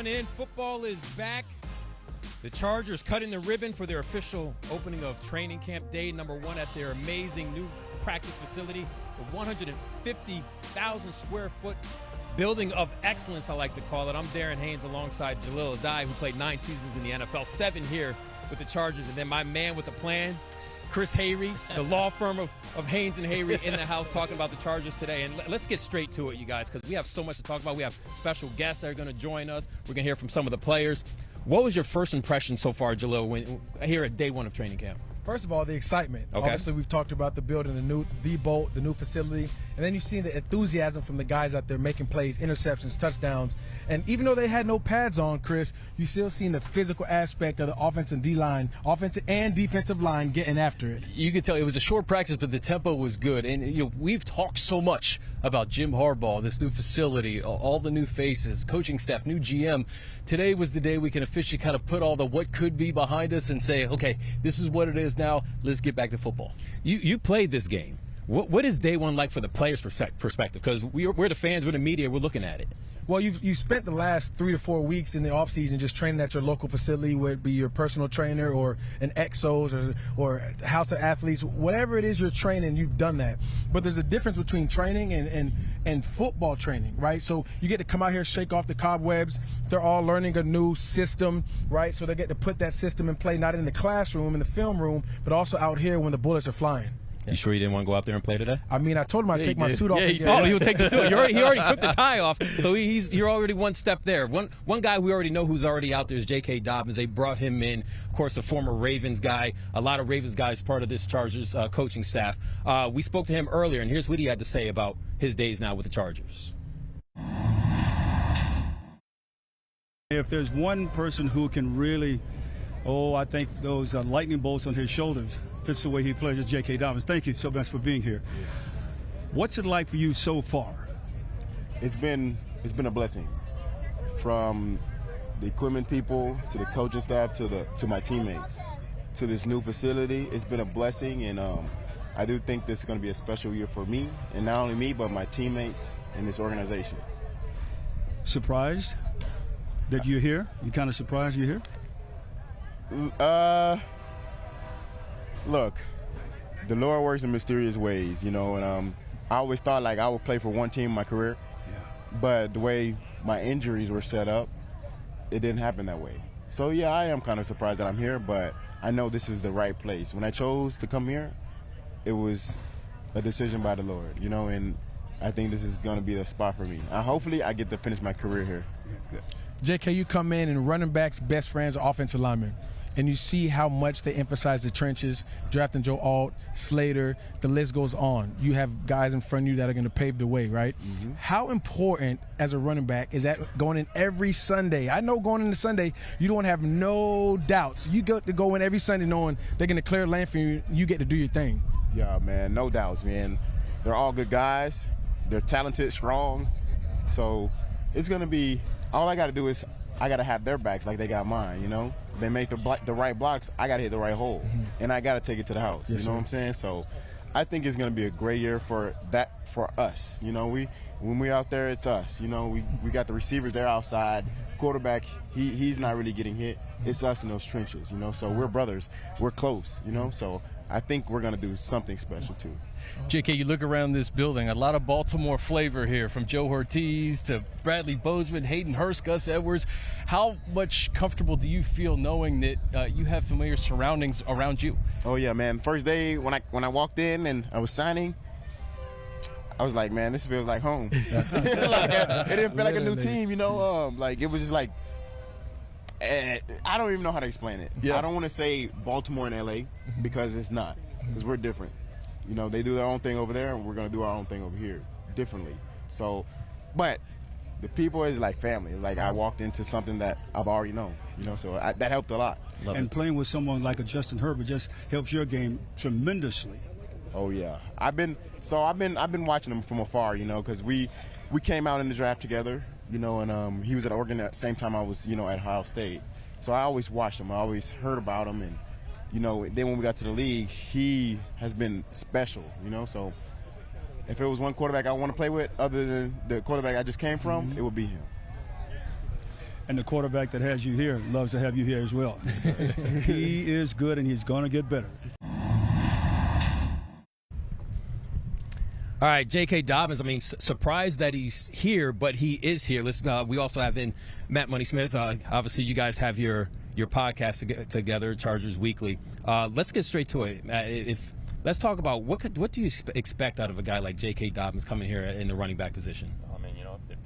on in. Football is back. The Chargers cutting the ribbon for their official opening of training camp day number 1 at their amazing new practice facility, the 150,000 square foot building of excellence, I like to call it. I'm Darren Haynes alongside Jalil Adai, who played 9 seasons in the NFL, 7 here with the Chargers, and then my man with the plan, Chris Hayrie, the law firm of Haynes and Hayrie, in the house talking about the Chargers today. And let's get straight to it, you guys, because we have so much to talk about. We have special guests that are going to join us. We're going to hear from some of the players. What was your first impression so far, Jalil, here at day 1 of training camp? First of all, the excitement. Okay. Obviously, we've talked about the building, the new facility, and then you see the enthusiasm from the guys out there making plays, interceptions, touchdowns. And even though they had no pads on, Chris, you still seen the physical aspect of the offensive and defensive line getting after it. You could tell it was a short practice, but the tempo was good. And we've talked so much about Jim Harbaugh, this new facility, all the new faces, coaching staff, new GM. Today was the day we can officially kind of put all the what could be behind us and say, okay, this is what it is now. Let's get back to football. You played this game. What is day 1 like for the players' perspective? Because we're the fans, we're the media, we're looking at it. Well, you spent the last 3 to 4 weeks in the offseason just training at your local facility, whether it be your personal trainer or an Exos or House of Athletes, whatever it is you're training, you've done that. But there's a difference between training and football training, right? So you get to come out here, shake off the cobwebs. They're all learning a new system, right? So they get to put that system in play, not in the classroom, in the film room, but also out here when the bullets are flying. You sure you didn't want to go out there and play today? I mean, I told him I'd take my suit off. Oh, he would take the suit. He already took the tie off, so you're already one step there. One guy we already know who's already out there is J.K. Dobbins. They brought him in, of course, a former Ravens guy. A lot of Ravens guys part of this Chargers coaching staff. We spoke to him earlier, and here's what he had to say about his days now with the Chargers. If there's one person who can really, I think those lightning bolts on his shoulders fits the way he plays, is J.K. Dobbins. Thank you so much for being here. What's it like for you so far? It's been a blessing, from the equipment people to the coaching staff to my teammates to this new facility. It's been a blessing, and I do think this is going to be a special year for me, and not only me but my teammates and this organization. Surprised that you're here? You kind of surprised you're here? Look, the Lord works in mysterious ways, and I always thought like I would play for one team in my career, but the way my injuries were set up, it didn't happen that way. So yeah, I am kind of surprised that I'm here, but I know this is the right place. When I chose to come here, it was a decision by the Lord, and I think this is going to be the spot for me. Hopefully I get to finish my career here. Yeah, good. JK, you come in and running backs' best friends are offensive linemen. And you see how much they emphasize the trenches, drafting Joe Alt, Slater, the list goes on. You have guys in front of you that are going to pave the way, right? Mm-hmm. How important as a running back is that going in every Sunday? I know going into Sunday, you don't have no doubts. You got to go in every Sunday knowing they're going to clear lane for you. You get to do your thing. Yeah, man, no doubts, man. They're all good guys. They're talented, strong. So it's going to be, all I got to do is I got to have their backs like they got mine, They make the right blocks, I got to hit the right hole, and I got to take it to the house, yes, you know what I'm saying? So I think it's going to be a great year for us. When we're out there, it's us. We got the receivers, they're outside. Quarterback, he's not really getting hit. It's us in those trenches, So we're brothers. We're close, So I think we're going to do something special, too. JK, you look around this building, a lot of Baltimore flavor here, from Joe Ortiz to Bradley Bozeman, Hayden Hurst, Gus Edwards. How much comfortable do you feel knowing that you have familiar surroundings around you? Oh, yeah, man. First day when I walked in and I was signing, I was like, man, this feels like home. It didn't feel like a new team, Like, it was just like, I don't even know how to explain it. Yeah. I don't want to say Baltimore and L.A. because it's not, because we're different. They do their own thing over there, and we're going to do our own thing over here differently. So, but the people is like family. Like, I walked into something that I've already known, so that helped a lot. And playing with someone like a Justin Herbert just helps your game tremendously. Oh, yeah. I've been watching him from afar, because we came out in the draft together, and he was at Oregon at the same time I was, at Ohio State. So I always watched him. I always heard about him, and then when we got to the league, he has been special, So if it was one quarterback I want to play with other than the quarterback I just came from, it would be him. And the quarterback that has you here loves to have you here as well. He is good, and he's going to get better. All right, J.K. Dobbins, I mean, surprised that he's here, but he is here. We also have in Matt Money Smith. Obviously, you guys have your podcast together, Chargers Weekly. Let's get straight to it. Let's talk about what do you expect out of a guy like J.K. Dobbins coming here in the running back position? I mean,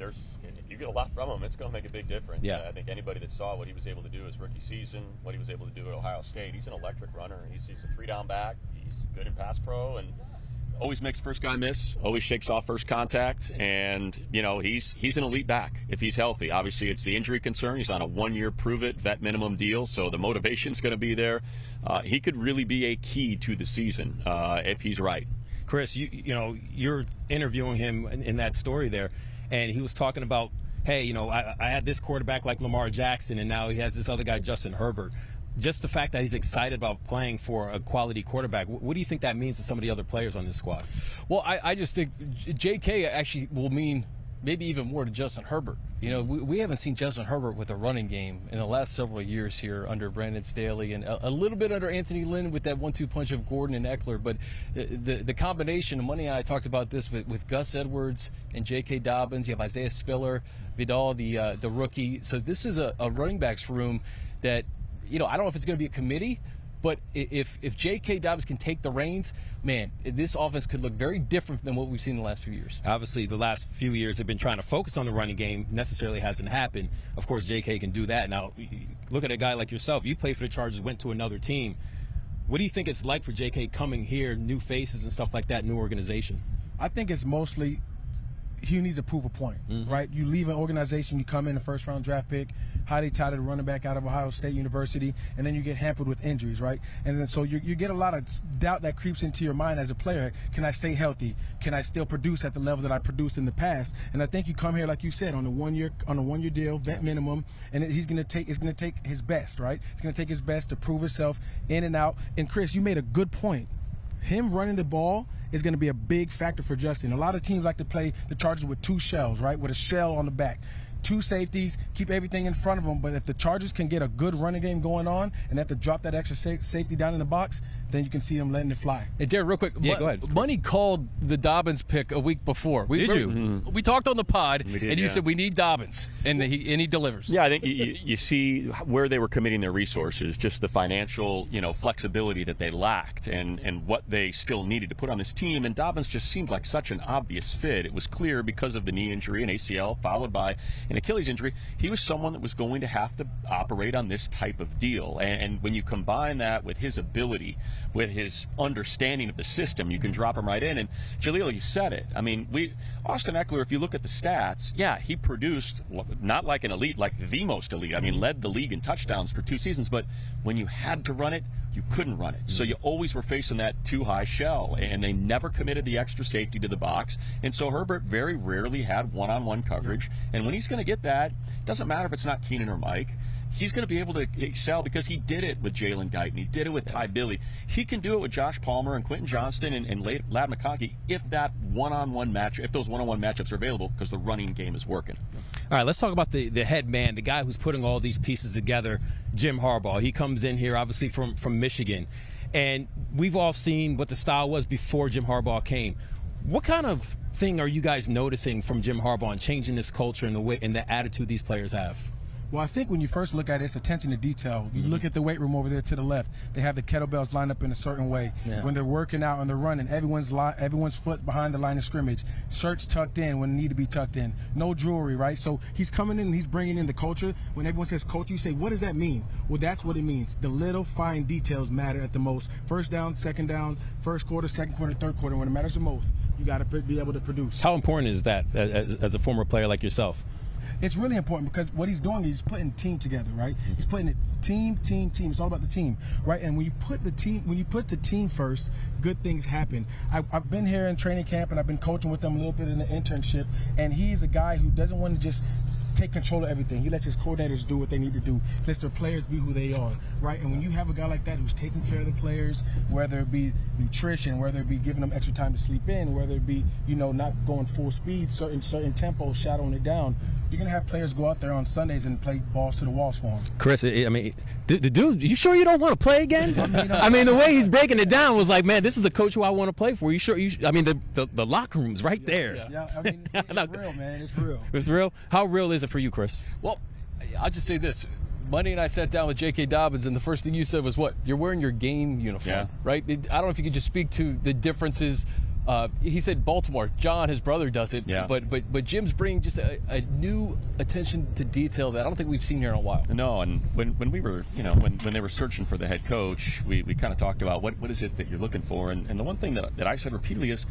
if you get a lot from him, it's going to make a big difference. Yeah. I think anybody that saw what he was able to do his rookie season, what he was able to do at Ohio State, he's an electric runner. He's a 3-down back. He's good in pass pro and always makes first guy miss, always shakes off first contact, and he's an elite back if he's healthy. Obviously, it's the injury concern. He's on a 1-year prove-it vet minimum deal, so the motivation's going to be there. He could really be a key to the season if he's right. Chris, you're interviewing him in that story there, and he was talking about, hey, I had this quarterback like Lamar Jackson, and now he has this other guy, Justin Herbert. Just the fact that he's excited about playing for a quality quarterback, what do you think that means to some of the other players on this squad? Well, I just think J.K. actually will mean maybe even more to Justin Herbert. We haven't seen Justin Herbert with a running game in the last several years here under Brandon Staley and a little bit under Anthony Lynn with that 1-2 punch of Gordon and Eckler. But the combination, Money and I talked about this with Gus Edwards and J.K. Dobbins. You have Isaiah Spiller, Vidal, the rookie. So this is a running backs room that, I don't know if it's going to be a committee, but if J.K. Dobbins can take the reins, man, this offense could look very different than what we've seen in the last few years. Obviously, the last few years they've been trying to focus on the running game. Necessarily hasn't happened. Of course, J.K. can do that. Now, look at a guy like yourself. You played for the Chargers, went to another team. What do you think it's like for J.K. coming here, new faces and stuff like that, new organization? I think it's mostly he needs to prove a point, right? You leave an organization, you come in a first-round draft pick, highly touted running back out of Ohio State University, and then you get hampered with injuries, right? And then so you get a lot of doubt that creeps into your mind as a player. Can I stay healthy? Can I still produce at the level that I produced in the past? And I think you come here, like you said, on a one-year deal, vet minimum, and it's going to take his best, right? It's going to take his best to prove himself in and out. And Chris, you made a good point. Him running the ball is going to be a big factor for Justin. A lot of teams like to play the Chargers with 2 shells, right, with a shell on the back. 2 safeties, keep everything in front of them. But if the Chargers can get a good running game going on and have to drop that extra safety down in the box, then you can see them letting it fly. Hey, Derek, real quick. Yeah, go ahead. Money called the Dobbins pick a week before. Did you? We talked on the pod, and you yeah. said we need Dobbins, and he delivers. Yeah, I think you see where they were committing their resources, just the financial, flexibility that they lacked and what they still needed to put on this team. And Dobbins just seemed like such an obvious fit. It was clear because of the knee injury and ACL, followed by an Achilles injury. He was someone that was going to have to operate on this type of deal. And when you combine that with his ability, with his understanding of the system, you can drop him right in. And Jaleel, you said it. I mean, Austin Eckler, if you look at the stats, yeah, he produced not like an elite, like the most elite. I mean, led the league in touchdowns for 2 seasons, but when you had to run it, you couldn't run it. So you always were facing that too high shell, and they never committed the extra safety to the box. And so Herbert very rarely had one-on-one coverage. And when he's going to get that, it doesn't matter if it's not Keenan or Mike. He's going to be able to excel because he did it with Jalen Guyton. He did it with Ty Billy. He can do it with Josh Palmer and Quentin Johnston and Ladd McConkey if those one-on-one matchups are available because the running game is working. All right, let's talk about the head man, the guy who's putting all these pieces together, Jim Harbaugh. He comes in here, obviously, from Michigan. And we've all seen what the style was before Jim Harbaugh came. What kind of thing are you guys noticing from Jim Harbaugh and changing this culture and the way and the attitude these players have? Well, I think when you first look at it, it's attention to detail. You look at the weight room over there to the left. They have the kettlebells lined up in a certain way. Yeah. When they're working out and they're running, everyone's foot behind the line of scrimmage. Shirts tucked in when they need to be tucked in. No jewelry, right? So he's coming in and he's bringing in the culture. When everyone says culture, you say, what does that mean? Well, that's what it means. The little fine details matter at the most. First down, second down, first quarter, second quarter, third quarter. When it matters the most, you got to be able to produce. How important is that as a former player like yourself? It's really important because what he's doing is he's putting team together, right? He's putting it team. It's all about the team, right? And when you put the team first, good things happen. I've been here in training camp and I've been coaching with them a little bit in the internship, and he's a guy who doesn't want to just take control of everything. He lets his coordinators do what they need to do. He lets their players be who they are, right? And when you have a guy like that who's taking care of the players, whether it be nutrition, whether it be giving them extra time to sleep in, whether it be, you know, not going full speed, certain tempos, shadowing it down, you're going to have players go out there on Sundays and play balls to the walls for him. Chris, I mean, the dude, you sure you don't want to play again? I mean, the way he's breaking it down was like, man, this is a coach who I want to play for. You sure? I mean, the locker room's right there. Yeah, I mean, it's real, man. It's real. It's real? How real is it for you, Chris? Well, I'll just say this. Monday and I sat down with J.K. Dobbins, and the first thing you said was, what? You're wearing your game uniform, right? I don't know if you could just speak to the differences. He said Baltimore. John, his brother, does it. Yeah. But Jim's bringing just a new attention to detail that I don't think we've seen here in a while. No, and when we were, you know, when they were searching for the head coach, we kind of talked about what is it that you're looking for. And the one thing that I said repeatedly is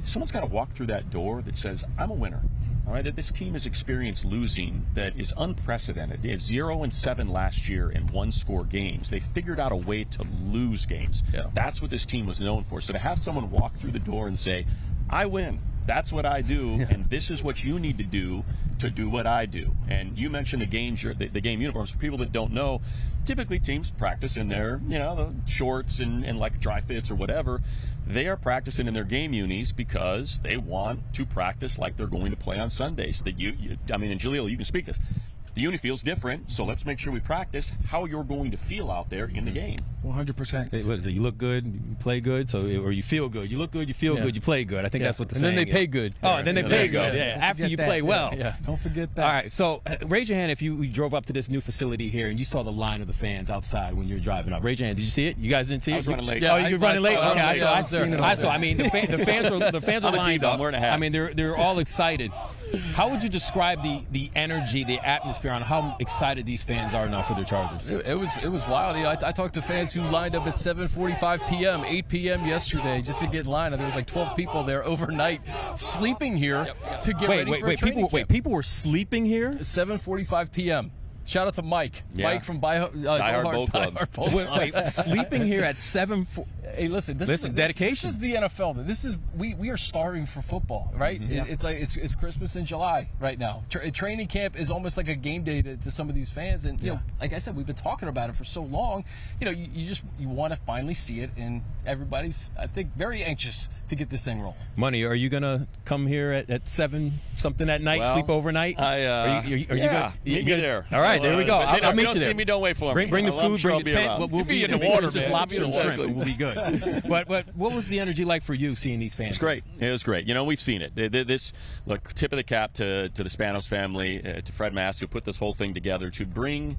someone's got to walk through that door that says, I'm a winner. All right, that this team has experienced losing that is unprecedented. They had 0-7 last year in one-score games. They figured out a way to lose games. Yeah. That's what this team was known for. So to have someone walk through the door and say, I win, that's what I do, and this is what you need to do what I do. And you mentioned the game uniforms. For people that don't know, typically teams practice in their, you know, the shorts and like dry fits or whatever. They are practicing in their game unis because they want to practice like they're going to play on Sundays. That I mean, and Jaleel, you can speak this. The uni feels different, so let's make sure we practice how you're going to feel out there in the game. 100%. What is it? You look good, you play good, or you feel good. You look good, you feel good, you play good. I think that's what the saying is. And then they pay good. Oh, and then they pay good. Yeah, after you play well. Yeah. Don't forget that. All right, so raise your hand if you drove up to this new facility here and you saw the line of the fans outside when you were driving up. Raise your hand. Did you see it? You guys didn't see it? I was running late. Oh, you were running late? Okay, I saw. I mean, the fans are lined up. I mean, they're all excited. How would you describe the energy, the atmosphere, on how excited these fans are now for their Chargers? It was wild. You know, I talked to fans who lined up at 7:45 p.m., 8 p.m. yesterday just to get in line. And there was like 12 people there overnight sleeping here to get ready for a training camp. People were sleeping here? 7:45 p.m. Shout out to Mike. Yeah. Mike from Die Hard Bowl Club. Wait, sleeping here at 7? Hey, listen, dedication. This is the NFL. This is we are starving for football, right? Mm-hmm. It's like it's Christmas in July right now. Training camp is almost like a game day to some of these fans, and you know, like I said, we've been talking about it for so long. You know, you want to finally see it, and everybody's, I think, very anxious to get this thing rolling. Money, are you gonna come here at 7 something at night, sleep overnight? Are you gonna be there? All right, there we go. I'll meet you there. See me, don't wait for me. Bring the food, bring the tent. We'll be in the water, just lobster and shrimp. We'll be good. But what was the energy like for you seeing these fans? It's great. It was great. You know, we've seen it. This, look, tip of the cap to the Spanos family, to Fred Mass, who put this whole thing together to bring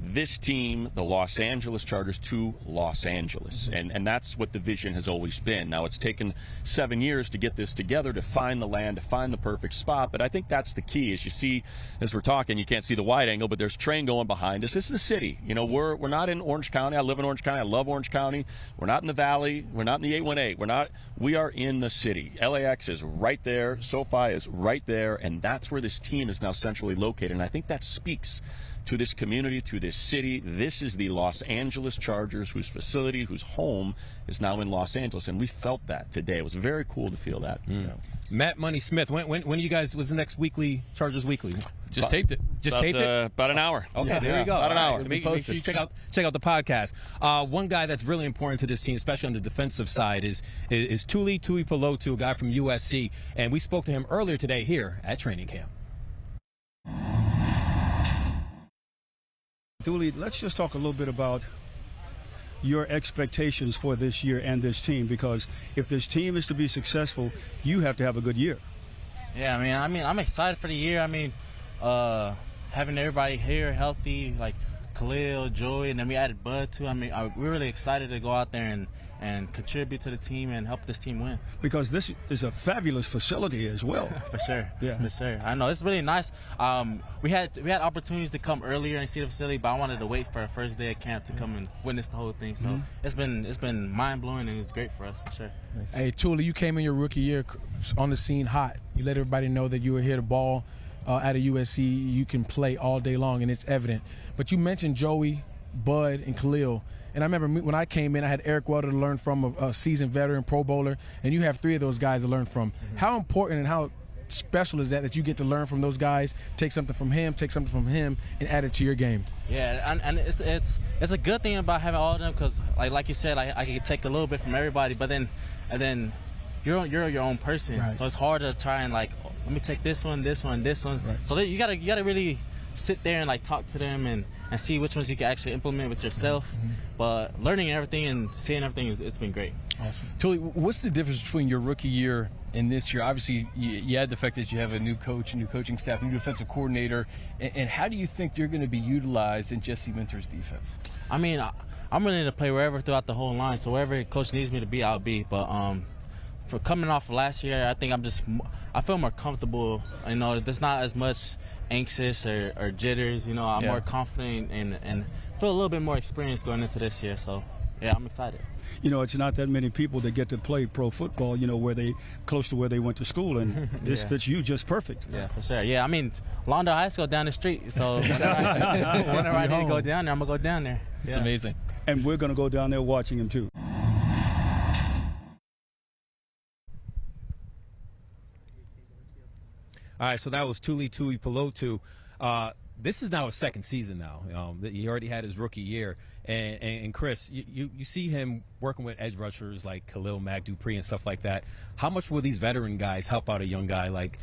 this team, the Los Angeles Chargers, to Los Angeles. And that's what the vision has always been. Now, it's taken 7 years to get this together, to find the land, to find the perfect spot. But I think that's the key. As you see, as we're talking, you can't see the wide angle, but there's a train going behind us. This is the city. You know, we're not in Orange County. I live in Orange County. I love Orange County. We're not in the Valley. We're not in the 818. We are in the city. LAX is right there. SoFi is right there. And that's where this team is now centrally located. And I think that speaks to this community, to this city. This is the Los Angeles Chargers, whose facility, whose home is now in Los Angeles, and we felt that today. It was very cool to feel that. You know. Matt Money Smith, when you guys was the next weekly Chargers Weekly? Just taped it. Taped it? About an hour. Okay, there we go. About an hour. Make sure you check out the podcast. One guy that's really important to this team, especially on the defensive side, is Tuli Tuipulotu, a guy from USC, and we spoke to him earlier today here at training camp. Dooley, let's just talk a little bit about your expectations for this year and this team, because if this team is to be successful, you have to have a good year. Yeah, I mean, I'm excited for the year. I mean, having everybody here healthy, like Khalil, Joey, and then we added Bud too. I mean, we're really excited to go out there and contribute to the team and help this team win. Because this is a fabulous facility as well. For sure. Yeah. For sure. I know, it's really nice. We had opportunities to come earlier and see the facility, but I wanted to wait for our first day of camp to come and witness the whole thing. So it's been mind-blowing, and it's great for us, for sure. Nice. Hey, Tuli, you came in your rookie year on the scene hot. You let everybody know that you were here to ball at a USC. You can play all day long, and it's evident. But you mentioned Joey, Bud, and Khalil. And I remember when I came in, I had Eric Welder to learn from, a seasoned veteran Pro Bowler, and you have 3 of those guys to learn from. How important and how special is that you get to learn from those guys, take something from him, and add it to your game? Yeah, and it's a good thing about having all of them, because like you said, I can take a little bit from everybody, but then you're your own person, right. So it's hard to try and like, let me take this one. Right. So you gotta really sit there and like talk to them and see which ones you can actually implement with yourself. But learning everything and seeing everything, it's been great. Awesome. Tully, what's the difference between your rookie year and this year? Obviously, you had the fact that you have a new coach, a new coaching staff, a new defensive coordinator, and how do you think you're going to be utilized in Jesse Minter's defense? I mean, I'm willing to play wherever throughout the whole line, so wherever coach needs me to be, I'll be. But for coming off of last year, I think I feel more comfortable. You know, there's not as much anxious or jitters. You know, I'm more confident and feel a little bit more experienced going into this year. So, yeah, I'm excited. You know, it's not that many people that get to play pro football, you know, where they close to where they went to school, and this fits you just perfect. Yeah, for sure. Yeah, I mean, Lawndale High School down the street, so whenever I need to go down there, I'm going to go down there. It's amazing. And we're going to go down there watching him, too. All right, so that was Tuli Tuipulotu. This is now his second season now. He already had his rookie year. And Chris, you see him working with edge rushers like Khalil Mack Dupree and stuff like that. How much will these veteran guys help out a young guy like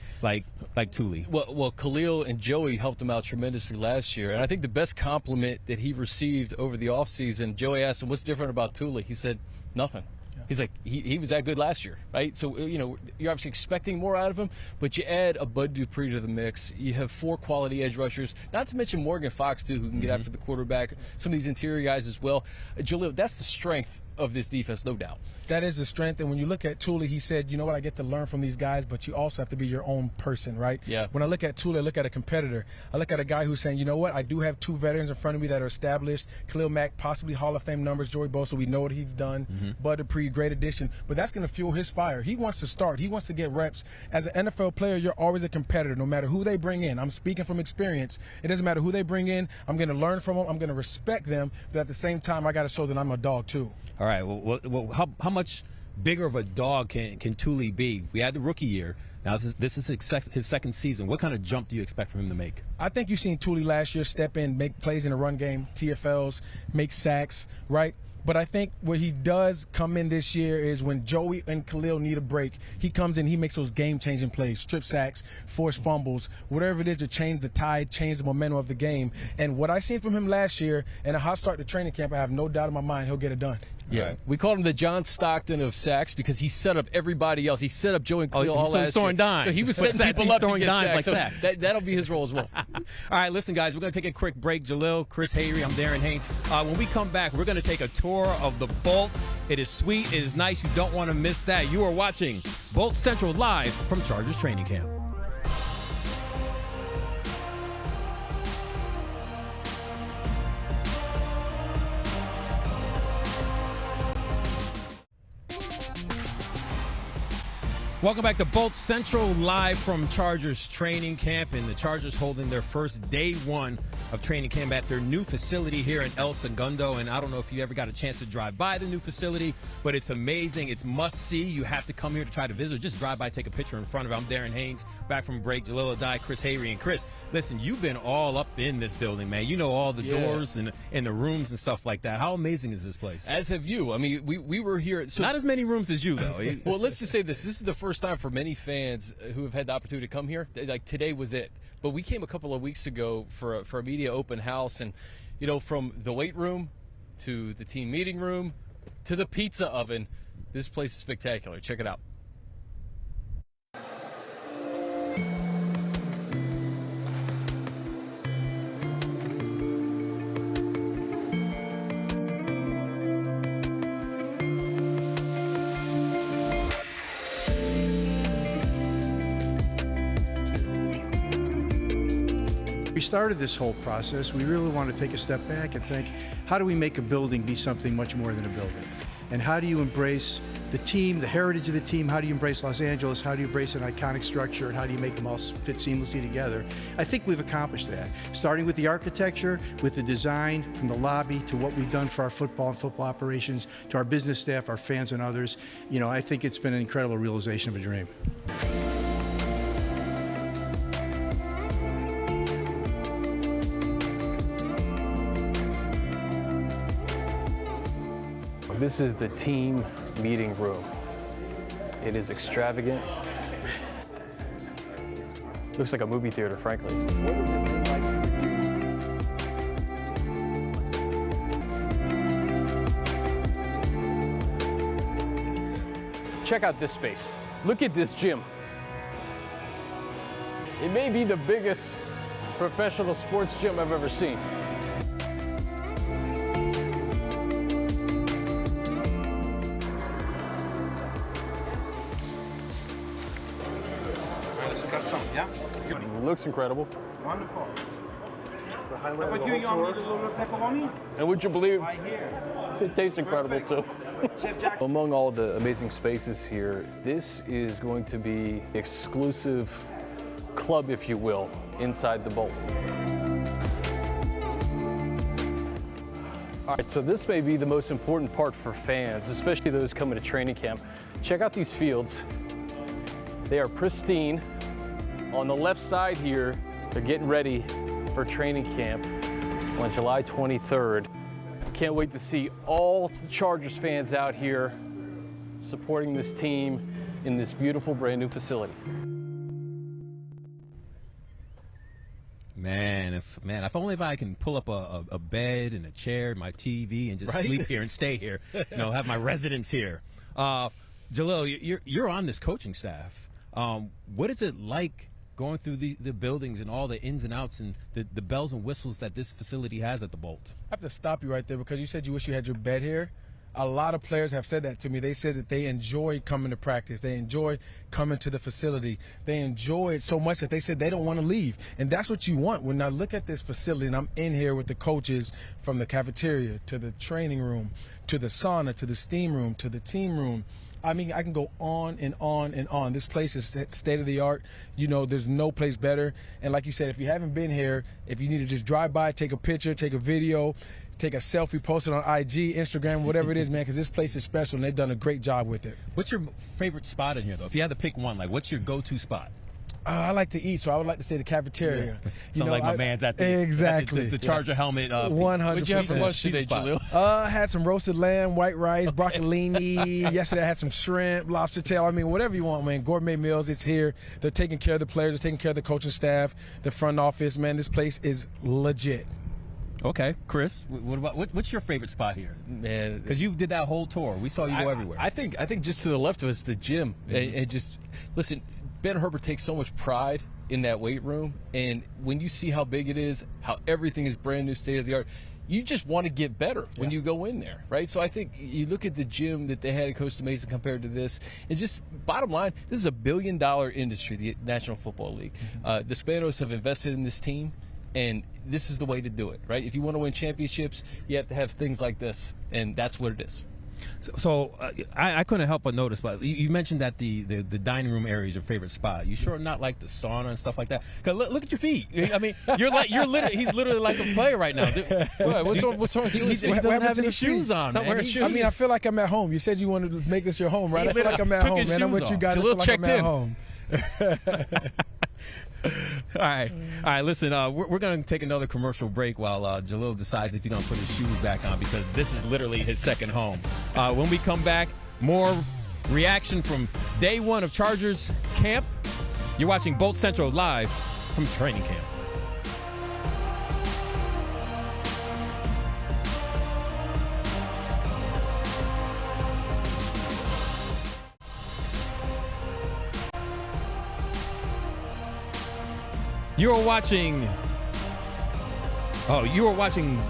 Tuli? Well, Khalil and Joey helped him out tremendously last year. And I think the best compliment that he received over the offseason, Joey asked him, what's different about Tuli? He said, nothing. He's like, he was that good last year, right? So, you know, you're obviously expecting more out of him, but you add a Bud Dupree to the mix. You have 4 quality edge rushers, not to mention Morgan Fox, too, who can get after the quarterback, some of these interior guys as well. Jalil, that's the strength of this defense, no doubt. That is the strength, and when you look at Tuli, he said, you know what, I get to learn from these guys, but you also have to be your own person, right? Yeah. When I look at Tuli, I look at a competitor. I look at a guy who's saying, you know what, I do have 2 veterans in front of me that are established. Khalil Mack, possibly Hall of Fame numbers. Joey Bosa, we know what he's done. Bud Dupree, great addition. But that's going to fuel his fire. He wants to start. He wants to get reps. As an NFL player, you're always a competitor, no matter who they bring in. I'm speaking from experience. It doesn't matter who they bring in. I'm going to learn from them. I'm going to respect them. But at the same time, I got to show that I'm a dog, too. All right. Well, how much bigger of a dog can Tuli be? We had the rookie year. Now this is his second season. What kind of jump do you expect from him to make? I think you've seen Tuli last year step in, make plays in the run game, TFLs, make sacks, right? But I think where he does come in this year is when Joey and Khalil need a break. He comes in, he makes those game-changing plays, strip sacks, forced fumbles, whatever it is to change the tide, change the momentum of the game. And what I seen from him last year and a hot start to training camp, I have no doubt in my mind he'll get it done. Yeah, right. We called him the John Stockton of sacks because he set up everybody else. He set up Joey and Khalil all last year. Dimes. So he was setting people up throwing to get dimes sacks. like sacks. That'll be his role as well. All right, listen, guys, we're going to take a quick break. Jalil, Chris Hayrie, I'm Darren Haynes. When we come back, we're going to take a tour of the Bolt. It is sweet. It is nice. You don't want to miss that. You are watching Bolt Central live from Chargers Training Camp. Welcome back to Bolt Central, live from Chargers Training Camp, and the Chargers holding their first day 1 of training camp at their new facility here in El Segundo. And I don't know if you ever got a chance to drive by the new facility, but it's amazing. It's must-see. You have to come here to try to visit. Just drive by, take a picture in front of it. I'm Darren Haynes, back from break. Jalil Adai, Chris Hayrie. And Chris, listen, you've been all up in this building, man. You know all the doors and the rooms and stuff like that. How amazing is this place? As have you. I mean, we were here. So not as many rooms as you, though. Well, let's just say this. This is the first time for many fans who have had the opportunity to come here. Like, today was it. But we came a couple of weeks ago for a media open house, and, you know, from the weight room to the team meeting room to the pizza oven, this place is spectacular. Check it out. We started this whole process, we really want to take a step back and think, how do we make a building be something much more than a building? And how do you embrace the team, the heritage of the team? How do you embrace Los Angeles? How do you embrace an iconic structure? And how do you make them all fit seamlessly together? I think we've accomplished that. Starting with the architecture, with the design, from the lobby to what we've done for our football and football operations, to our business staff, our fans and others. You know, I think it's been an incredible realization of a dream. This is the team meeting room. It is extravagant. Looks like a movie theater, frankly. What is it like? Check out this space. Look at this gym. It may be the biggest professional sports gym I've ever seen. Let's cut some, yeah? It looks incredible. Wonderful. How about you? You want me to do a little pepperoni? And would you believe, Right here. it tastes incredible too. Chef Jack. Among all the amazing spaces here, this is going to be exclusive club, if you will, inside the bowl. All right, so this may be the most important part for fans, especially those coming to training camp. Check out these fields. They are pristine. On the left side here, they're getting ready for training camp on July 23rd. Can't wait to see all the Chargers fans out here supporting this team in this beautiful brand new facility. Man, if only I can pull up a bed and a chair, my TV, and just sleep here and stay here. You know, have my residence here. Jalil, you're on this coaching staff. What is it like going through the buildings and all the ins and outs and the bells and whistles that this facility has at the Bolt? I have to stop you right there because you said you wish you had your bed here. A lot of players have said that to me. They said that they enjoy coming to practice. They enjoy coming to the facility. They enjoy it so much that they said they don't want to leave. And that's what you want. When I look at this facility and I'm in here with the coaches from the cafeteria to the training room to the sauna to the steam room to the team room, I mean, I can go on and on and on. This place is state of the art. You know, there's no place better. And like you said, if you haven't been here, if you need to just drive by, take a picture, take a video, take a selfie, post it on IG, Instagram, whatever it is, man, because this place is special and they've done a great job with it. What's your favorite spot in here, though? If you had to pick one, like, what's your go-to spot? I like to eat, so I would like to say the cafeteria. Sound like my man's at the exactly the Charger helmet. 100%. What'd you have for lunch today, Jalil? I had some roasted lamb, white rice, broccolini. Yesterday I had some shrimp, lobster tail. I mean, whatever you want, man. Gourmet meals, it's here. They're taking care of the players. They're taking care of the coaching staff, the front office. Man, this place is legit. Okay, Chris, what's your favorite spot here? Man, because you did that whole tour. We saw you go everywhere. I think just to the left of us, the gym, and just listen. Ben Herbert takes so much pride in that weight room, and when you see how big it is, how everything is brand new, state of the art, you just want to get better when you go in there, right? So I think you look at the gym that they had at Costa Mesa compared to this, and just bottom line, this is a $1 billion industry, the National Football League. The Spanos have invested in this team, and this is the way to do it, right? If you want to win championships, you have to have things like this, and that's what it is. So I couldn't help but notice, but you mentioned that the dining room area is your favorite spot. You sure not like the sauna and stuff like that? Cause look at your feet. I mean, he's literally like a player right now. What's wrong with you? He doesn't have any shoes on. Not wearing shoes. I mean, I feel like I'm at home. You said you wanted to make this your home, right? I feel like I'm at home, man. I'm with you guys. I feel like I'm at home. All right. Listen, we're going to take another commercial break while Jalil decides if he's going to put his shoes back on, because this is literally his second home. When we come back, more reaction from day one of Chargers camp. You're watching Bolt Central live from training camp. You are watching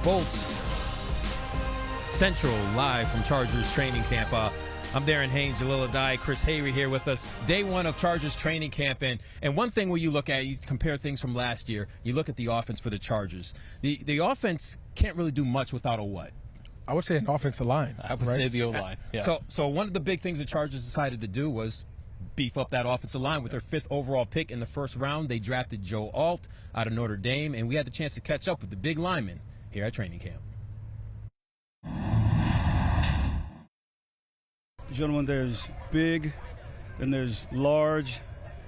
Bolts Central live from Chargers training camp. I'm Darren Haynes, Jalil Adai, Chris Hayrie here with us. Day one of Chargers training camp. And one thing when you look at, you compare things from last year, you look at the offense for the Chargers. The offense can't really do much without a what? I would say an offensive line. I would say the O-line. Yeah. So one of the big things the Chargers decided to do was beef up that offensive line with their 5th overall pick in the first round. They drafted Joe Alt out of Notre Dame, and we had the chance to catch up with the big lineman here at training camp. Gentlemen, there's big, then there's large,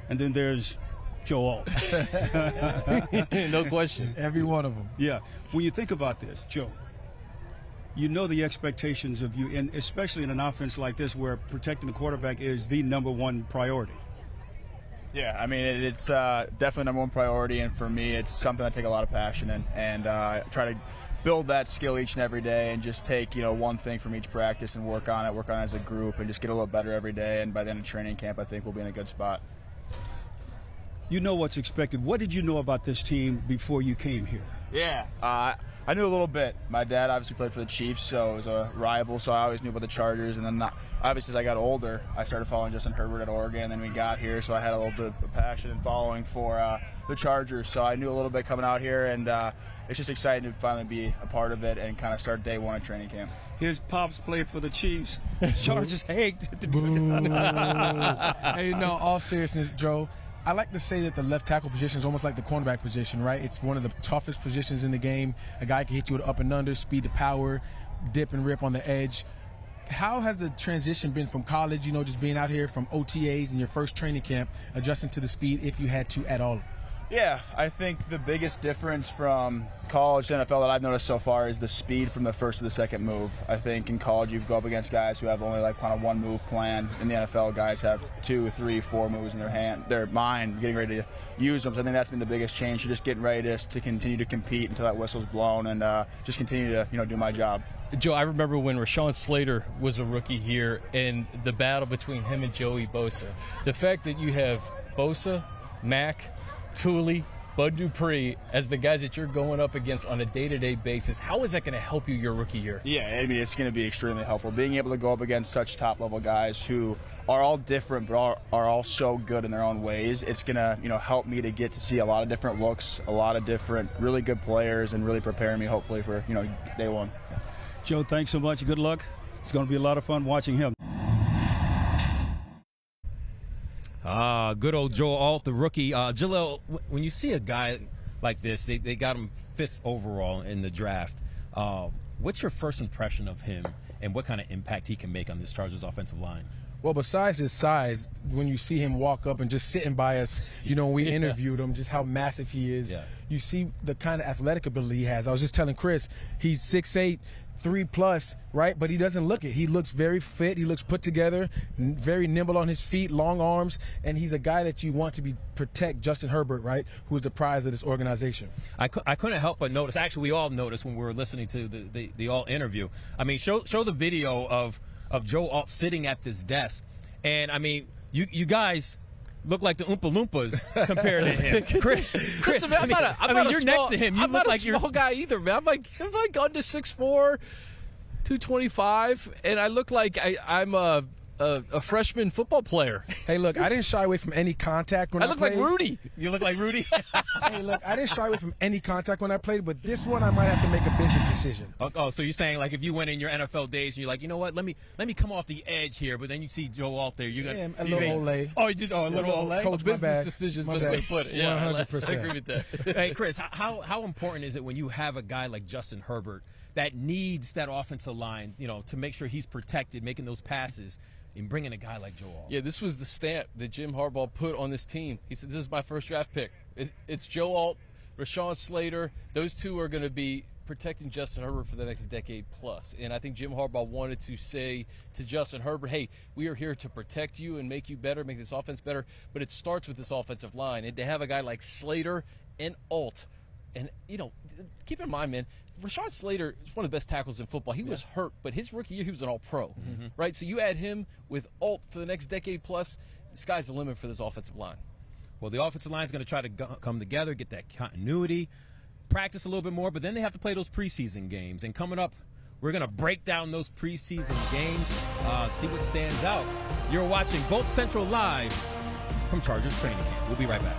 and then there's Joe Alt. No question. Every one of them. Yeah. When you think about this, Joe, you know the expectations of you, and especially in an offense like this where protecting the quarterback is the #1 priority. Yeah, I mean, it's definitely #1 priority, and for me, it's something I take a lot of passion in, and try to build that skill each and every day, and just take one thing from each practice and work on it as a group, and just get a little better every day. And by the end of training camp, I think we'll be in a good spot. You know what's expected. What did you know about this team before you came here? Yeah, I knew a little bit. My dad obviously played for the Chiefs, so it was a rival, so I always knew about the Chargers. And then obviously as I got older, I started following Justin Herbert at Oregon, and then we got here, so I had a little bit of passion and following for the Chargers. So I knew a little bit coming out here, and it's just exciting to finally be a part of it and kind of start day 1 at training camp. His pops played for the Chiefs. The Chargers hate to do Hey, no, all seriousness, Joe, I like to say that the left tackle position is almost like the cornerback position, right? It's one of the toughest positions in the game. A guy can hit you with up and under, speed to power, dip and rip on the edge. How has the transition been from college, just being out here from OTAs and your first training camp, adjusting to the speed if you had to at all? Yeah, I think the biggest difference from college to NFL that I've noticed so far is the speed from the first to the second move. I think in college you go up against guys who have only kind of 1 move plan. In the NFL, guys have 2, 3, 4 moves in their mind, getting ready to use them. So I think that's been the biggest change. You're just getting ready to continue to compete until that whistle's blown, and just continue to do my job. Joe, I remember when Rashawn Slater was a rookie here and the battle between him and Joey Bosa. The fact that you have Bosa, Mack, Thule, Bud Dupree as the guys that you're going up against on a day-to-day basis, how is that going to help you your rookie year? Yeah, I mean, it's going to be extremely helpful. Being able to go up against such top-level guys who are all different but are all so good in their own ways, it's going to help me to get to see a lot of different looks, a lot of different really good players, and really prepare me hopefully for day 1. Joe, thanks so much. Good luck. It's going to be a lot of fun watching him. Good old Joe Alt, the rookie. Jalil, when you see a guy like this, they got him 5th overall in the draft. What's your first impression of him, and what kind of impact he can make on this Chargers offensive line? Well, besides his size, when you see him walk up and just sitting by us, we interviewed him, just how massive he is. Yeah. You see the kind of athletic ability he has. I was just telling Chris, he's 6'8", 3+, right? But he doesn't look it. He looks very fit. He looks put together, very nimble on his feet, long arms, and he's a guy that you want to protect Justin Herbert, right, who is the prize of this organization. I couldn't help but notice. Actually, we all noticed when we were listening to the Alt interview. I mean, show the video of Joe Alt sitting at this desk, and I mean, you guys look like the Oompa Loompas compared to him. Chris, I'm not you're small, next to him. You I'm look not like a small guy either, man. I'm like under 6'4", 225, and I look like I'm a freshman football player. Hey, look, I didn't shy away from any contact when I look played. like Rudy. You look like Rudy? Hey, look, I didn't shy away from any contact when I played, but this one I might have to make a business decision. Oh, so you're saying like if you went in your NFL days and you're like, you know what, let me come off the edge here, but then you see Joe Alt there, you're gonna a little Olay. Oh, you just a little Olay. Coach, my Business bad. decisions, My best bad. way to put it. Yeah, 100%. I agree with that. Hey, Chris, how important is it when you have a guy like Justin Herbert that needs that offensive line, to make sure he's protected, making those passes, and bringing a guy like Joe Alt? Yeah, this was the stamp that Jim Harbaugh put on this team. He said, this is my first draft pick. It's Joe Alt, Rashawn Slater. Those two are going to be protecting Justin Herbert for the next decade plus. And I think Jim Harbaugh wanted to say to Justin Herbert, hey, we are here to protect you and make you better, make this offense better, but it starts with this offensive line. And to have a guy like Slater and Alt, and, keep in mind, man, Rashawn Slater is one of the best tackles in football. He was hurt, but his rookie year, he was an all-pro, right? So you add him with Alt for the next decade plus, the sky's the limit for this offensive line. Well, the offensive line is going to try to come together, get that continuity, practice a little bit more, but then they have to play those preseason games. And coming up, we're going to break down those preseason games, see what stands out. You're watching Bolt Central live from Chargers Training Camp. We'll be right back.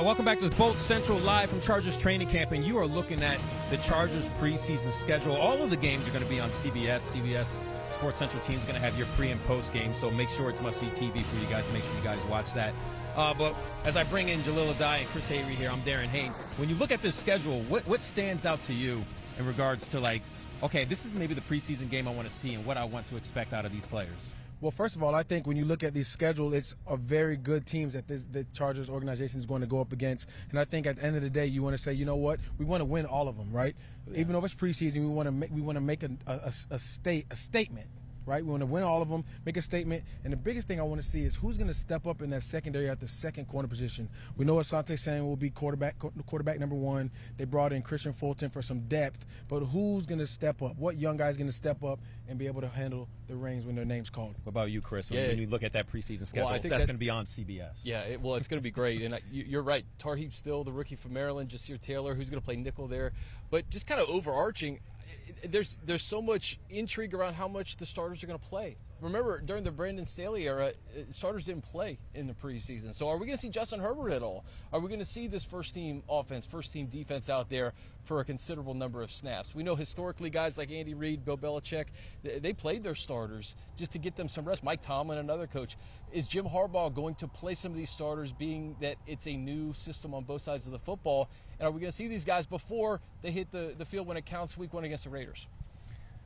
Welcome back to Bolt Central live from Chargers Training Camp, and you are looking at the Chargers preseason schedule. All of the games are going to be on CBS. CBS Sports Central team is going to have your pre- and post game, so make sure it's must-see TV for you guys. Make sure you guys watch that. But as I bring in Jalil Adai and Chris Hayrie here, I'm Darren Haynes. When you look at this schedule, what stands out to you in regards to, like, okay, this is maybe the preseason game I want to see and what I want to expect out of these players? Well, first of all, I think when you look at the schedule, it's a very good teams that the Chargers organization is going to go up against. And I think at the end of the day, you want to say, you know what, we want to win all of them, right? Yeah. Even though it's preseason, we want to make a statement. Right, we want to win all of them, make a statement, and the biggest thing I want to see is who's going to step up in that secondary at the second corner position. We know Asante Samuel will be quarterback number 1. They brought in Christian Fulton for some depth, but who's going to step up? What young guy is going to step up and be able to handle the reins when their name's called? What about you, Chris? When you look at that preseason schedule, I think that's going to be on CBS. Yeah, it's going to be great, and you're right. Tarheeb still, the rookie from Maryland, Jasir Taylor, who's going to play nickel there, but just kind of overarching. There's so much intrigue around how much the starters are going to play. Remember, during the Brandon Staley era, starters didn't play in the preseason. So are we going to see Justin Herbert at all? Are we going to see this first-team offense, first-team defense out there for a considerable number of snaps? We know historically guys like Andy Reid, Bill Belichick, they played their starters just to get them some rest. Mike Tomlin, another coach. Is Jim Harbaugh going to play some of these starters, being that it's a new system on both sides of the football? And are we going to see these guys before they hit the field when it counts week 1 against the Raiders?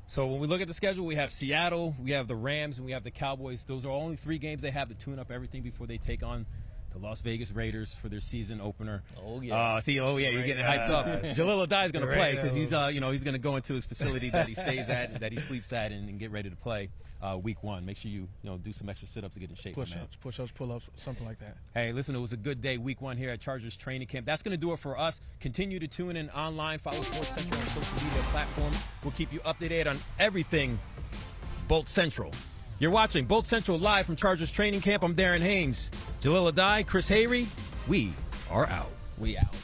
So when we look at the schedule, we have Seattle, we have the Rams, and we have the Cowboys. Those are only 3 games they have to tune up everything before they take on the Las Vegas Raiders for their season opener. Oh, yeah. You're getting hyped up. Jalil Adai is going to play because he's going to go into his facility that he stays at, that he sleeps at, and get ready to play week 1. Make sure you do some extra sit-ups to get in shape. Push-ups, pull-ups, something like that. Hey, listen, it was a good day, week 1 here at Chargers Training Camp. That's going to do it for us. Continue to tune in online. Follow Sports Central on social media platforms. We'll keep you up to date on everything Bolt Central. You're watching Bolt Central live from Chargers Training Camp. I'm Darren Haynes. Jalil Adai, Chris Hayrie. We are out. We out.